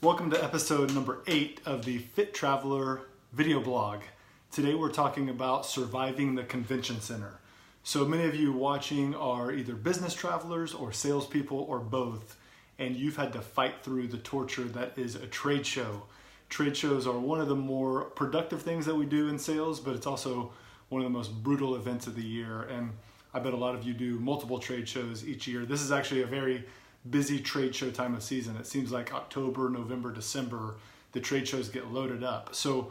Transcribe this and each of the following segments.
Welcome to episode number 8 of the Fit Traveler video blog. Today we're talking about surviving the convention center. So many of you watching are either business travelers or salespeople or both, and you've had to fight through the torture that is a trade show. Trade shows are one of the more productive things that we do in sales, but it's also one of the most brutal events of the year. And I bet a lot of you do multiple trade shows each year. This is actually a very busy trade show time of season. It seems like October, November, December, the trade shows get loaded up. So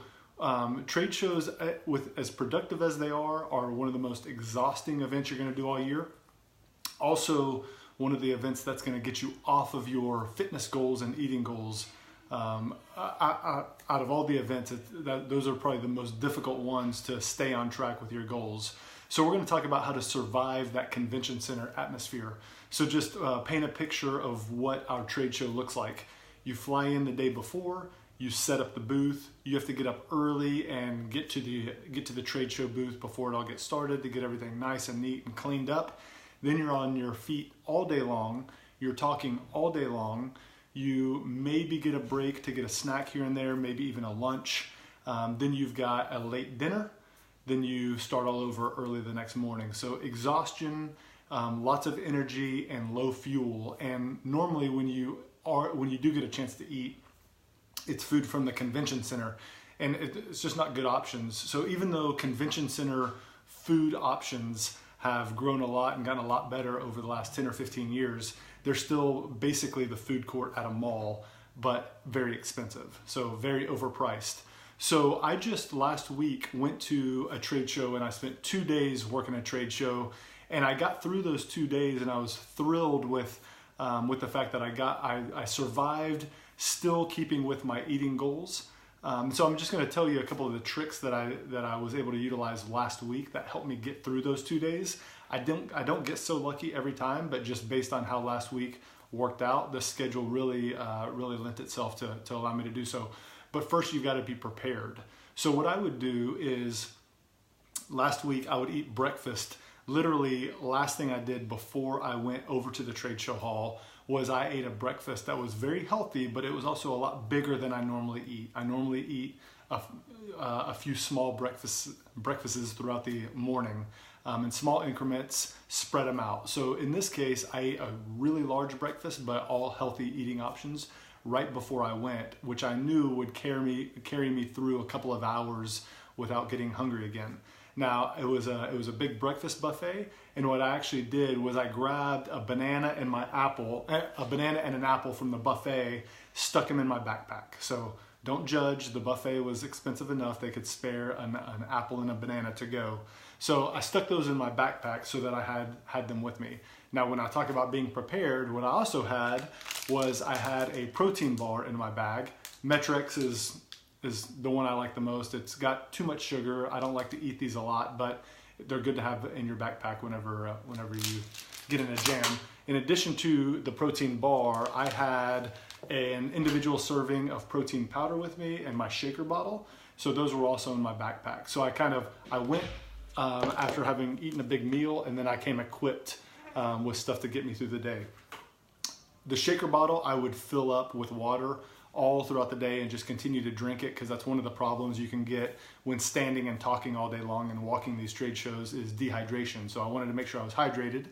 trade shows, with as productive as they are one of the most exhausting events you're going to do all year. Also, one of the events that's going to get you off of your fitness goals and eating goals. Out of all the events, those are probably the most difficult ones to stay on track with your goals. So we're going to talk about how to survive that convention center atmosphere. So just paint a picture of what our trade show looks like. You fly in the day before, you set up the booth. You have to get up early and get to the trade show booth before it all gets started to get everything nice and neat and cleaned up. Then you're on your feet all day long. You're talking all day long. You maybe get a break to get a snack here and there, maybe even a lunch. Then you've got a late dinner. Then you start all over early the next morning. So exhaustion, lots of energy, and low fuel. And normally when you do get a chance to eat, it's food from the convention center, and it's just not good options. So even though convention center food options have grown a lot and gotten a lot better over the last 10 or 15 years, they're still basically the food court at a mall, but very expensive, so very overpriced. So I just last week went to a trade show, and I spent 2 days working a trade show, and I got through those 2 days, and I was thrilled with the fact that I survived, still keeping with my eating goals. So I'm just going to tell you a couple of the tricks that I was able to utilize last week that helped me get through those 2 days. I don't get so lucky every time, but just based on how last week worked out, the schedule really lent itself to allow me to do so. But first, you've got to be prepared. So what I would do is, last week I would eat breakfast. Literally, last thing I did before I went over to the trade show hall was I ate a breakfast that was very healthy, but it was also a lot bigger than I normally eat. I normally eat a few small breakfasts throughout the morning in small increments, spread them out. So in this case, I ate a really large breakfast, but all healthy eating options right before I went, which I knew would carry me through a couple of hours without getting hungry again. Now, it was a big breakfast buffet, and what I actually did was I grabbed a banana and an apple from the buffet, stuck them in my backpack. So don't judge, the buffet was expensive enough they could spare an apple and a banana to go. So I stuck those in my backpack so that I had them with me. Now, when I talk about being prepared, what I also had was I had a protein bar in my bag. Met-Rx is the one I like the most. It's got too much sugar. I don't like to eat these a lot, but they're good to have in your backpack whenever you get in a jam. In addition to the protein bar, I had an individual serving of protein powder with me and my shaker bottle. So those were also in my backpack. So I went after having eaten a big meal, and then I came equipped with stuff to get me through the day. The shaker bottle I would fill up with water all throughout the day and just continue to drink it, because that's one of the problems you can get when standing and talking all day long and walking these trade shows is dehydration. So I wanted to make sure I was hydrated.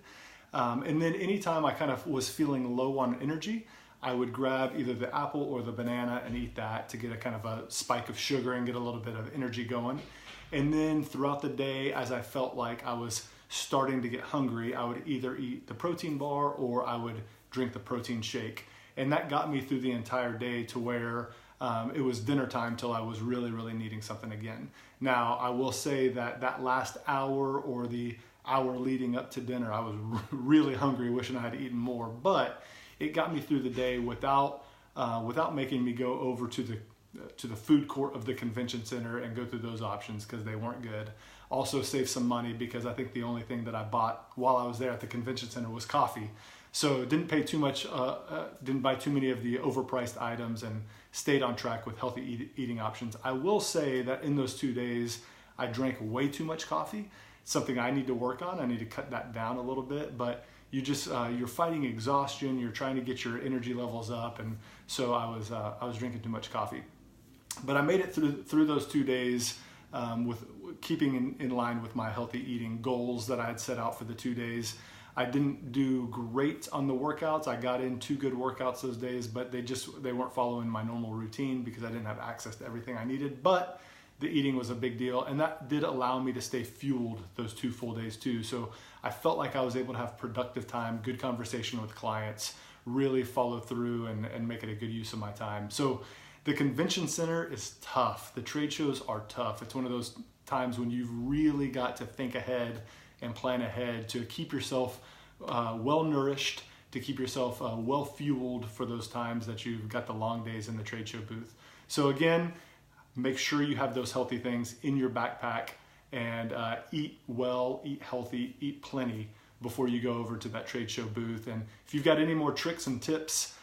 And then anytime I kind of was feeling low on energy, I would grab either the apple or the banana and eat that to get a kind of a spike of sugar and get a little bit of energy going. And then throughout the day, as I felt like I was starting to get hungry, I would either eat the protein bar or I would drink the protein shake. And that got me through the entire day to where it was dinner time till I was really, really needing something again. Now, I will say that last hour or the hour leading up to dinner, I was really hungry, wishing I had eaten more. But it got me through the day without making me go over to the food court of the convention center and go through those options, because they weren't good. Also saved some money, because I think the only thing that I bought while I was there at the convention center was coffee. So didn't pay too much, didn't buy too many of the overpriced items, and stayed on track with healthy eating options. I will say that in those 2 days, I drank way too much coffee. It's something I need to work on. I need to cut that down a little bit, but you're fighting exhaustion. You're trying to get your energy levels up, and so I was drinking too much coffee. But I made it through those 2 days with keeping in line with my healthy eating goals that I had set out for the 2 days. I didn't do great on the workouts. I got in 2 good workouts those days, but they weren't following my normal routine because I didn't have access to everything I needed. But the eating was a big deal, and that did allow me to stay fueled those 2 full days too. So I felt like I was able to have productive time, good conversation with clients, really follow through and make it a good use of my time. So the convention center is tough. The trade shows are tough. It's one of those times when you've really got to think ahead and plan ahead to keep yourself well nourished, to keep yourself well fueled for those times that you've got the long days in the trade show booth. So again, make sure you have those healthy things in your backpack, and eat well, eat healthy, eat plenty before you go over to that trade show booth. And if you've got any more tricks and tips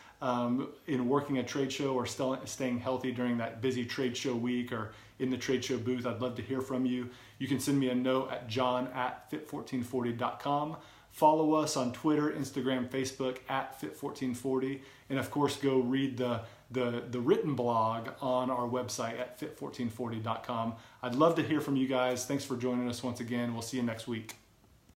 in working a trade show or staying healthy during that busy trade show week or in the trade show booth, I'd love to hear from you. You can send me a note at john@fit1440.com. Follow us on Twitter, Instagram, Facebook at Fit1440. And of course, go read the written blog on our website at fit1440.com. I'd love to hear from you guys. Thanks for joining us once again. We'll see you next week.